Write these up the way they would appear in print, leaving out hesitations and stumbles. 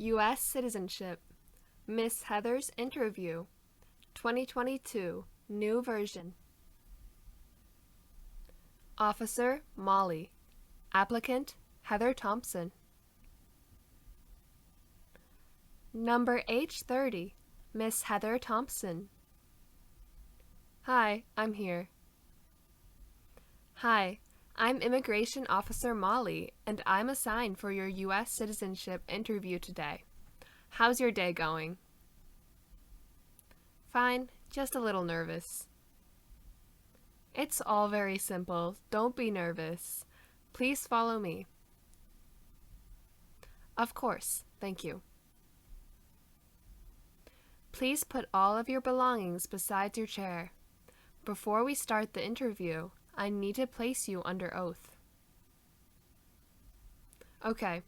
U.S. Citizenship, Ms. Heather's Interview, 2022, new version. Officer, Molly. Applicant, Heather Thompson. Number H30, Miss Heather Thompson. Hi, I'm here. Hi, I'm Immigration Officer Molly, and I'm assigned for your U.S. Citizenship interview today. How's your day going? Fine, just a little nervous. It's all very simple. Don't be nervous. Please follow me. Of course, thank you. Please put all of your belongings beside your chair. Before we start the interview, I need to place you under oath. Okay.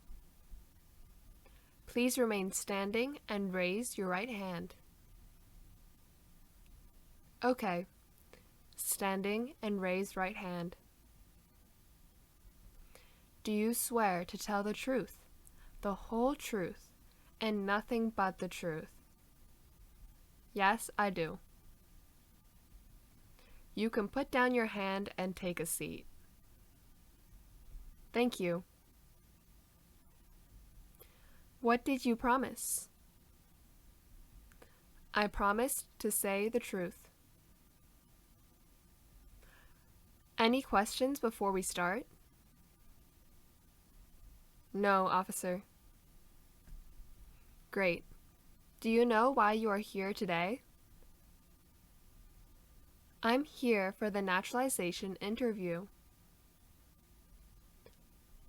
Please remain standing and raise your right hand. Okay. Standing and raise right hand. Do you swear to tell the truth, the whole truth, and nothing but the truth? Yes, I do. You can put down your hand and take a seat. Thank you. What did you promise? I promised to say the truth. Any questions before we start? No, officer. Great. Do you know why you are here today? I'm here for the naturalization interview.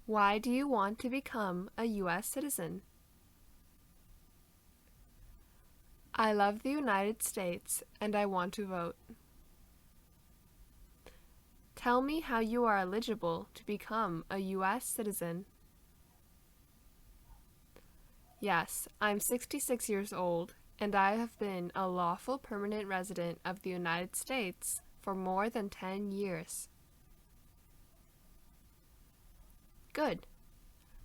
Why do you want to become a U.S. citizen? I love the United States and I want to vote. Tell me how you are eligible to become a U.S. citizen. Yes, I'm 66 years old, and I have been a lawful permanent resident of the United States for more than 10 years. Good.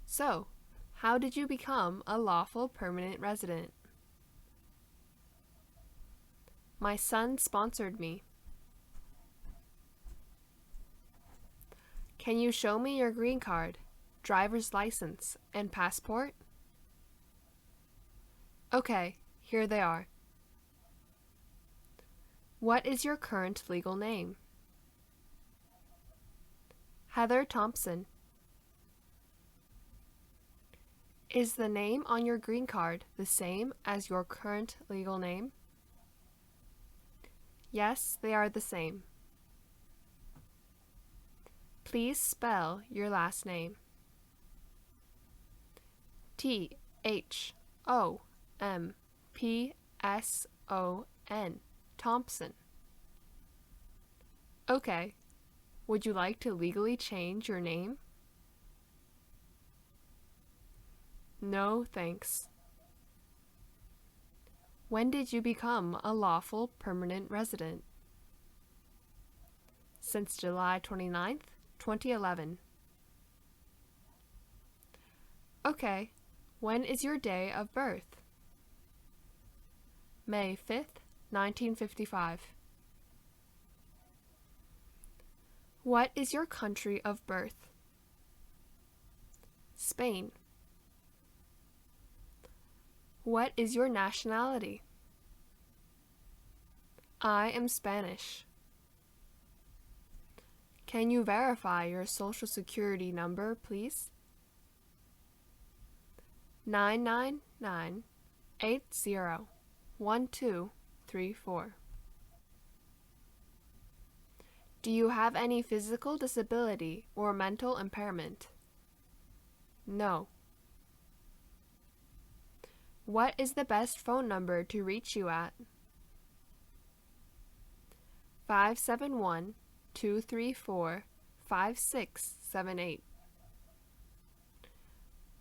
So, how did you become a lawful permanent resident? My son sponsored me. Can you show me your green card, driver's license, and passport? Okay, here they are. What is your current legal name? Heather Thompson. Is the name on your green card the same as your current legal name? Yes, they are the same. Please spell your last name. T-H-O-M-P-S-O-N, Thompson. Okay. Would you like to legally change your name? No, thanks. When did you become a lawful permanent resident? Since July 29th, 2011. Okay. When is your day of birth? May 5th, 1955. What is your country of birth? Spain. What is your nationality? I am Spanish. Can you verify your Social Security number, please? 999-80-1234. Do you have any physical disability or mental impairment? No. What is the best phone number to reach you at? 571-234-5678.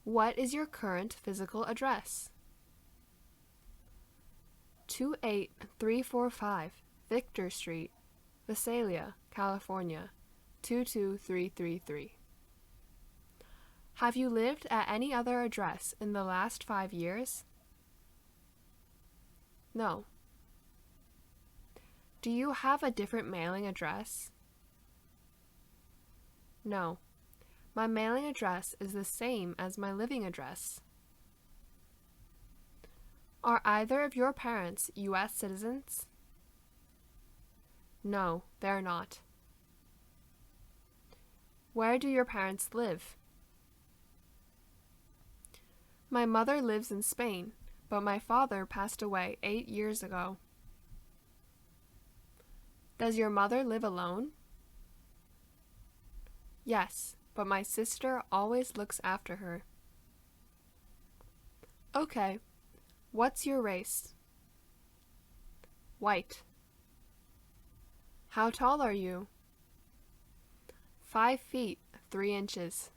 What is your current physical address? 28345 Victor Street, Visalia, California, 22333. Have you lived at any other address in the last 5 years? No. Do you have a different mailing address? No. My mailing address is the same as my living address. Are either of your parents U.S. citizens? No, they're not. Where do your parents live? My mother lives in Spain, but my father passed away 8 years ago. Does your mother live alone? Yes, but my sister always looks after her. Okay. What's your race? White. How tall are you? 5 feet, 3 inches.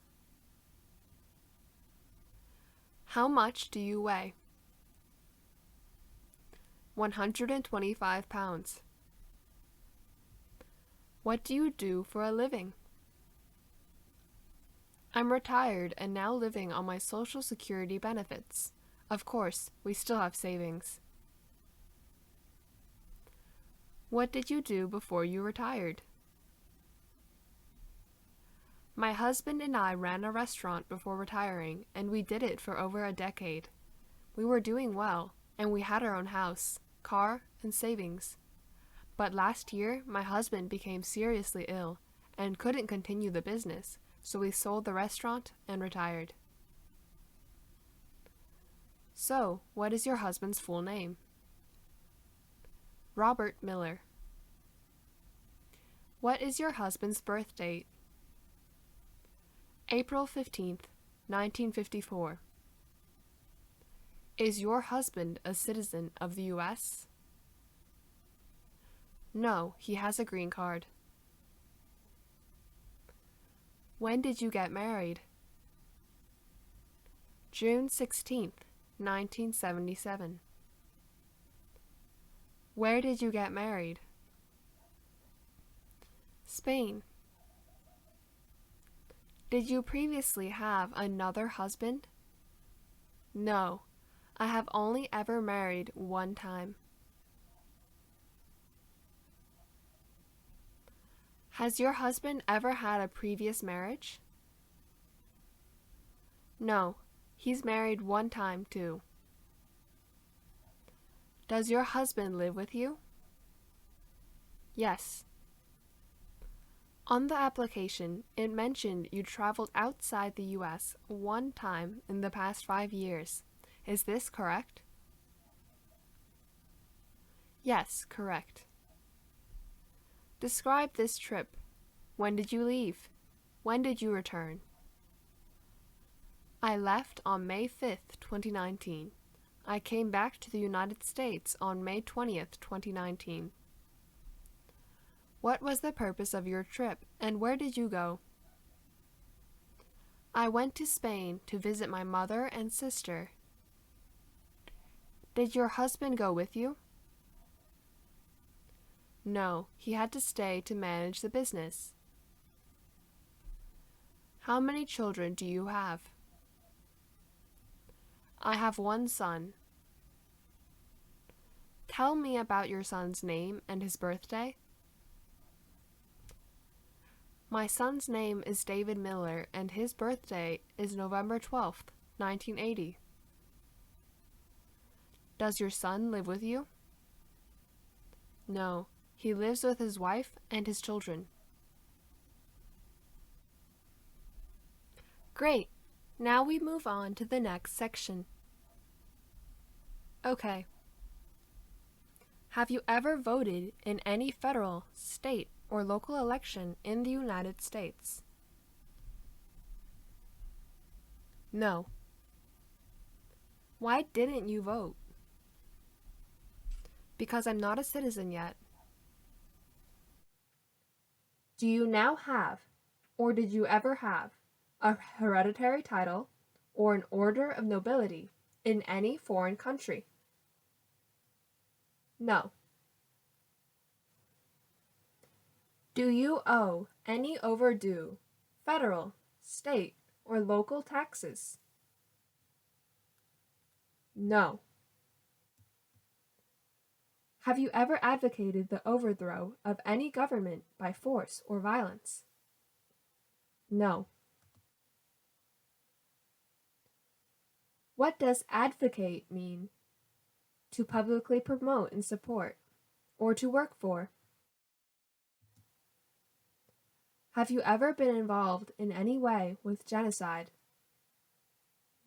How much do you weigh? 125 pounds. What do you do for a living? I'm retired and now living on my Social Security benefits. Of course, we still have savings. What did you do before you retired? My husband and I ran a restaurant before retiring, and we did it for over a decade. We were doing well, and we had our own house, car, and savings. But last year, my husband became seriously ill and couldn't continue the business, so we sold the restaurant and retired. So, what is your husband's full name? Robert Miller. What is your husband's birth date? April 15th, 1954. Is your husband a citizen of the U.S.? No, he has a green card. When did you get married? June 16th, 1977. Where did you get married? Spain. Did you previously have another husband? No, I have only ever married one time. Has your husband ever had a previous marriage? No, he's married one time too. Does your husband live with you? Yes. On the application, it mentioned you traveled outside the U.S. one time in the past 5 years. Is this correct? Yes, correct. Describe this trip. When did you leave? When did you return? I left on May 5th, 2019. I came back to the United States on May 20th, 2019. What was the purpose of your trip, and where did you go? I went to Spain to visit my mother and sister. Did your husband go with you? No, he had to stay to manage the business. How many children do you have? I have one son. Tell me about your son's name and his birthday. My son's name is David Miller, and his birthday is November 12th, 1980. Does your son live with you? No, he lives with his wife and his children. Great! Now we move on to the next section. Okay. Have you ever voted in any federal, state, or local election in the United States? No. Why didn't you vote? Because I'm not a citizen yet. Do you now have, or did you ever have, a hereditary title or an order of nobility in any foreign country? No. Do you owe any overdue federal, state, or local taxes? No. Have you ever advocated the overthrow of any government by force or violence? No. What does advocate mean? To publicly promote and support, or to work for? Have you ever been involved in any way with genocide?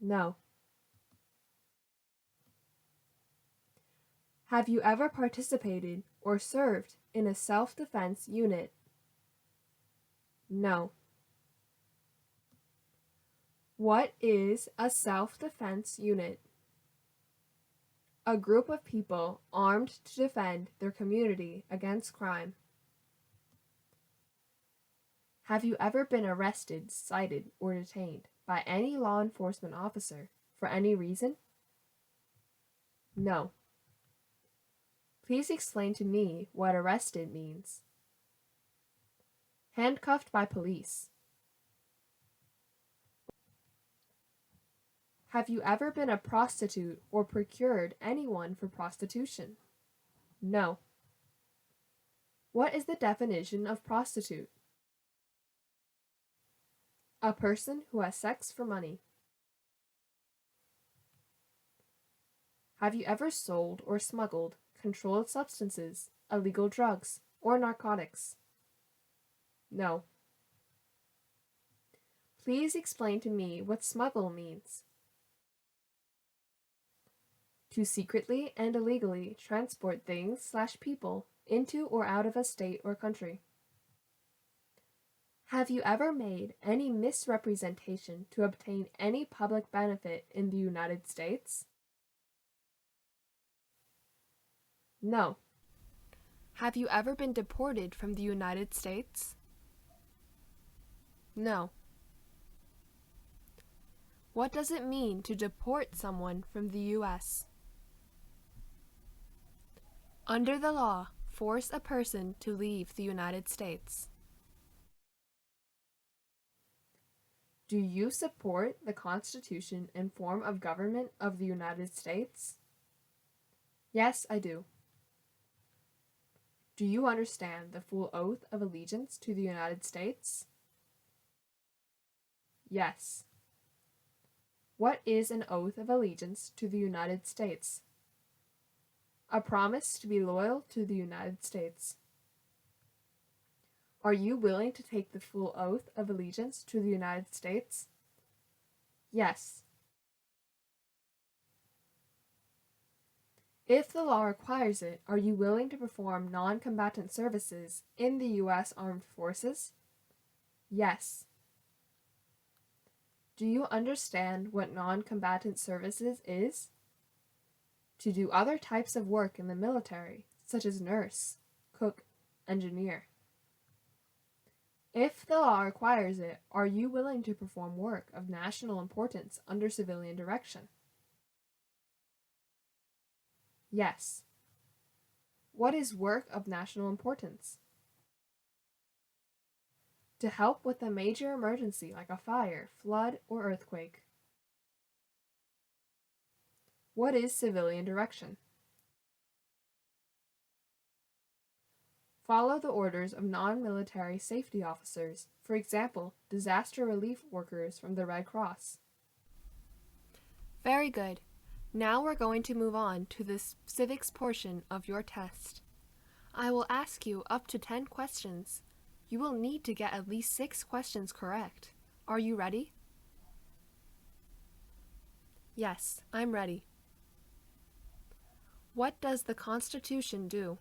No. Have you ever participated or served in a self-defense unit? No. What is a self-defense unit? A group of people armed to defend their community against crime. Have you ever been arrested, cited, or detained by any law enforcement officer for any reason? No. Please explain to me what arrested means. Handcuffed by police. Have you ever been a prostitute or procured anyone for prostitution? No. What is the definition of prostitute? A person who has sex for money. Have you ever sold or smuggled controlled substances, illegal drugs, or narcotics? No. Please explain to me what smuggle means. To secretly and illegally transport things/people into or out of a state or country. Have you ever made any misrepresentation to obtain any public benefit in the United States? No. Have you ever been deported from the United States? No. What does it mean to deport someone from the U.S.? Under the law, force a person to leave the United States. Do you support the Constitution and form of government of the United States? Yes, I do. Do you understand the full oath of allegiance to the United States? Yes. What is an oath of allegiance to the United States? A promise to be loyal to the United States. Are you willing to take the full oath of allegiance to the United States? Yes. If the law requires it, are you willing to perform non-combatant services in the U.S. Armed Forces? Yes. Do you understand what non-combatant services is? To do other types of work in the military, such as nurse, cook, engineer. If the law requires it, are you willing to perform work of national importance under civilian direction? Yes. What is work of national importance? To help with a major emergency like a fire, flood, or earthquake. What is civilian direction? Follow the orders of non-military safety officers, for example, disaster relief workers from the Red Cross. Very good. Now we're going to move on to the civics portion of your test. I will ask you up to 10 questions. You will need to get at least 6 questions correct. Are you ready? Yes, I'm ready. What does the Constitution do?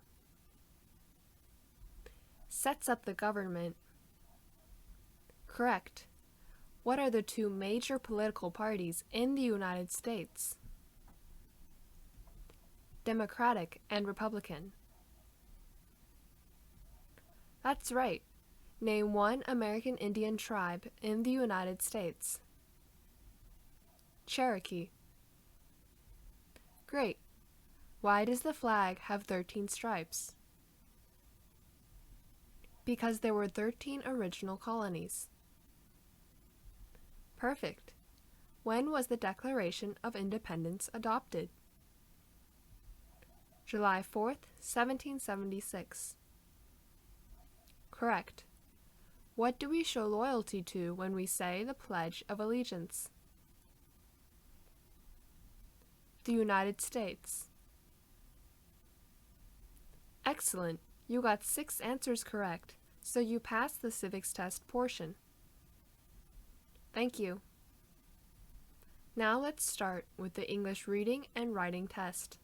Sets up the government. Correct. What are the 2 major political parties in the United States? Democratic and Republican. That's right. Name one American Indian tribe in the United States. Cherokee. Great. Why does the flag have 13 stripes? Because there were 13 original colonies. Perfect. When was the Declaration of Independence adopted? July 4th, 1776. Correct. What do we show loyalty to when we say the Pledge of Allegiance? The United States. Excellent. You got 6 answers correct, so you passed the civics test portion. Thank you. Now let's start with the English reading and writing test.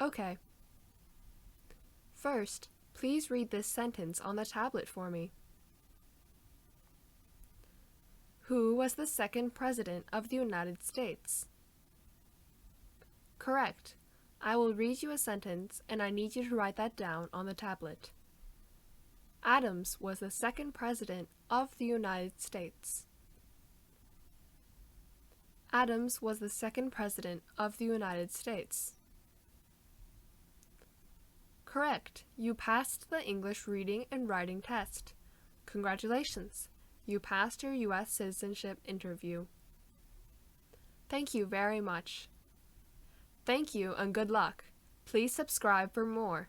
Okay. First, please read this sentence on the tablet for me. Who was the second President of the United States? Correct. I will read you a sentence and I need you to write that down on the tablet. Adams was the second President of the United States. Adams was the second President of the United States. Correct. You passed the English reading and writing test. Congratulations. You passed your U.S. citizenship interview. Thank you very much. Thank you and good luck. Please subscribe for more.